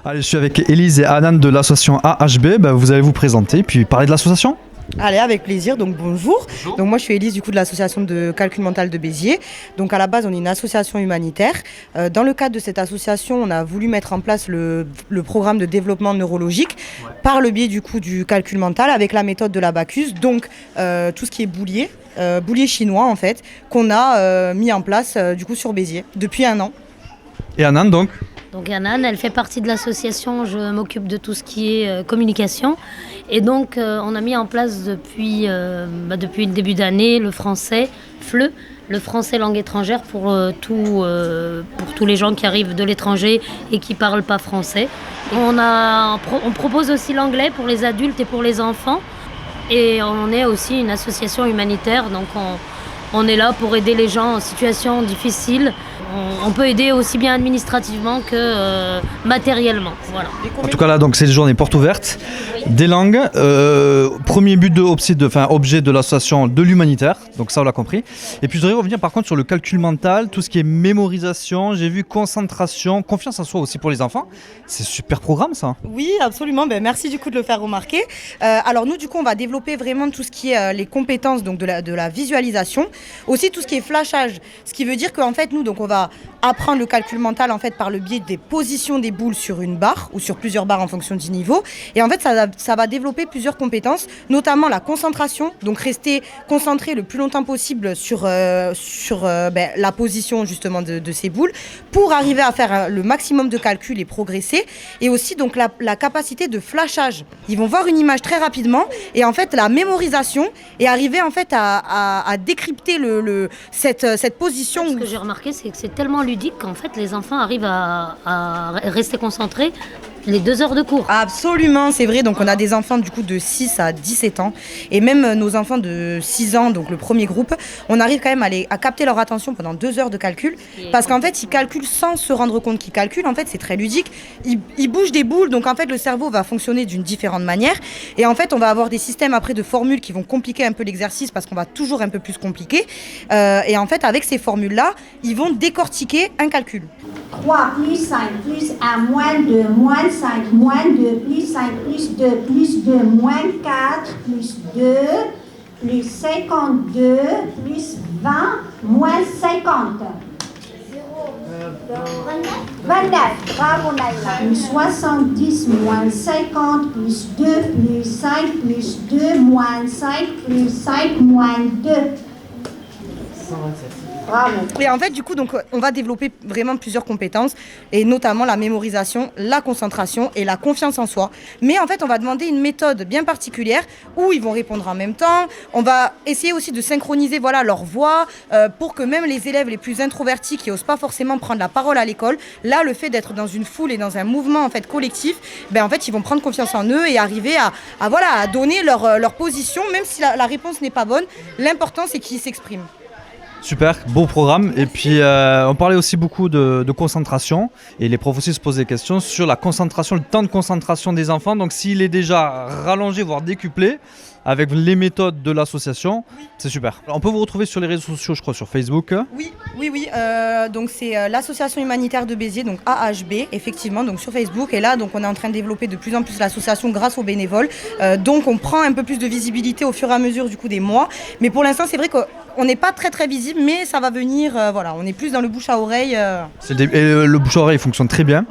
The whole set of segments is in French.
Allez, je suis avec Élise et Anan de l'association AHB. Vous allez vous présenter puis parler de l'association. Allez, avec plaisir. Donc bonjour. Donc moi je suis Élise de l'association de calcul mental de Béziers. Donc à la base on est une association humanitaire. Dans le cadre de cette association, on a voulu mettre en place le programme de développement neurologique par le biais du calcul mental avec la méthode de l'abacus. Donc tout ce qui est boulier chinois en fait, qu'on a mis en place sur Béziers depuis 1 an. Et Anan donc. Donc Anan, elle fait partie de l'association, je m'occupe de tout ce qui est communication. Et donc on a mis en place depuis le début d'année le français, FLE, le français langue étrangère pour tous les gens qui arrivent de l'étranger et qui ne parlent pas français. On propose aussi l'anglais pour les adultes et pour les enfants. Et on est aussi une association humanitaire, donc on est là pour aider les gens en situation difficile. On peut aider aussi bien administrativement que matériellement. Voilà. En tout cas là, donc c'est les journées portes ouvertes, des langues. Premier but objet de l'association de l'humanitaire, donc ça on l'a compris. Et puis je voudrais revenir par contre sur le calcul mental, tout ce qui est mémorisation. J'ai vu concentration, confiance en soi aussi pour les enfants. C'est super programme ça. Oui, absolument. Merci de le faire remarquer. Alors nous on va développer vraiment tout ce qui est les compétences donc de la visualisation, aussi tout ce qui est flashage. Ce qui veut dire qu'en fait nous on va apprendre le calcul mental en fait par le biais des positions des boules sur une barre ou sur plusieurs barres en fonction du niveau. Et en fait ça va développer plusieurs compétences, notamment la concentration, donc rester concentré le plus longtemps possible sur la position justement de ces boules pour arriver à faire le maximum de calculs et progresser. Et aussi donc la capacité de flashage. Ils vont voir une image très rapidement et en fait la mémorisation et arriver en fait à décrypter cette position. Ce que j'ai remarqué, c'est que c'est tellement ludique qu'en fait les enfants arrivent à rester concentrés les 2 heures de cours. Absolument, c'est vrai. Donc on a des enfants de 6 à 17 ans et même nos enfants de 6 ans, donc le premier groupe, on arrive quand même à capter leur attention pendant 2 heures de calcul parce qu'en fait ils calculent sans se rendre compte qu'ils calculent. En fait c'est très ludique. Ils bougent des boules, donc en fait le cerveau va fonctionner d'une différente manière et en fait on va avoir des systèmes après de formules qui vont compliquer un peu l'exercice parce qu'on va toujours un peu plus compliquer et en fait avec ces formules là ils vont décortiquer un calcul. 3 plus 5 plus 1 moins 2 moins 5 moins 2 plus 5 plus 2 plus 2 moins 4 plus 2 plus 52 plus 20 moins 50. 29, bravo Naïla. Plus 70 moins 50 plus 2 plus 5 plus 2 moins 5 plus 5 moins 2. 127. Bravo. Et en fait, on va développer vraiment plusieurs compétences, et notamment la mémorisation, la concentration et la confiance en soi. Mais en fait, on va demander une méthode bien particulière où ils vont répondre en même temps. On va essayer aussi de synchroniser leur voix pour que même les élèves les plus introvertis qui n'osent pas forcément prendre la parole à l'école, là, le fait d'être dans une foule et dans un mouvement en fait collectif, en fait, ils vont prendre confiance en eux et arriver à donner leur position, même si la réponse n'est pas bonne. L'important, c'est qu'ils s'expriment. Super, beau programme. Et puis on parlait aussi beaucoup de concentration et les profs aussi se posaient des questions sur la concentration, le temps de concentration des enfants. Donc s'il est déjà rallongé, voire décuplé, avec les méthodes de l'association, c'est super. Alors, on peut vous retrouver sur les réseaux sociaux, je crois, sur Facebook. Oui. Donc c'est l'association humanitaire de Béziers, donc AHB, effectivement, donc sur Facebook. Et là, donc on est en train de développer de plus en plus l'association grâce aux bénévoles. Donc on prend un peu plus de visibilité au fur et à mesure des mois. Mais pour l'instant, c'est vrai qu'on n'est pas très très visible, mais ça va venir. On est plus dans le bouche à oreille. Et le bouche à oreille fonctionne très bien.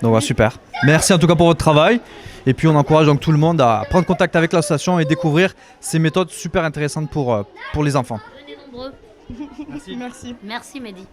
Donc super. Merci en tout cas pour votre travail. Et puis on encourage donc tout le monde à prendre contact avec l'association et découvrir ces méthodes super intéressantes pour les enfants. Venez nombreux. Merci. Merci Mehdi.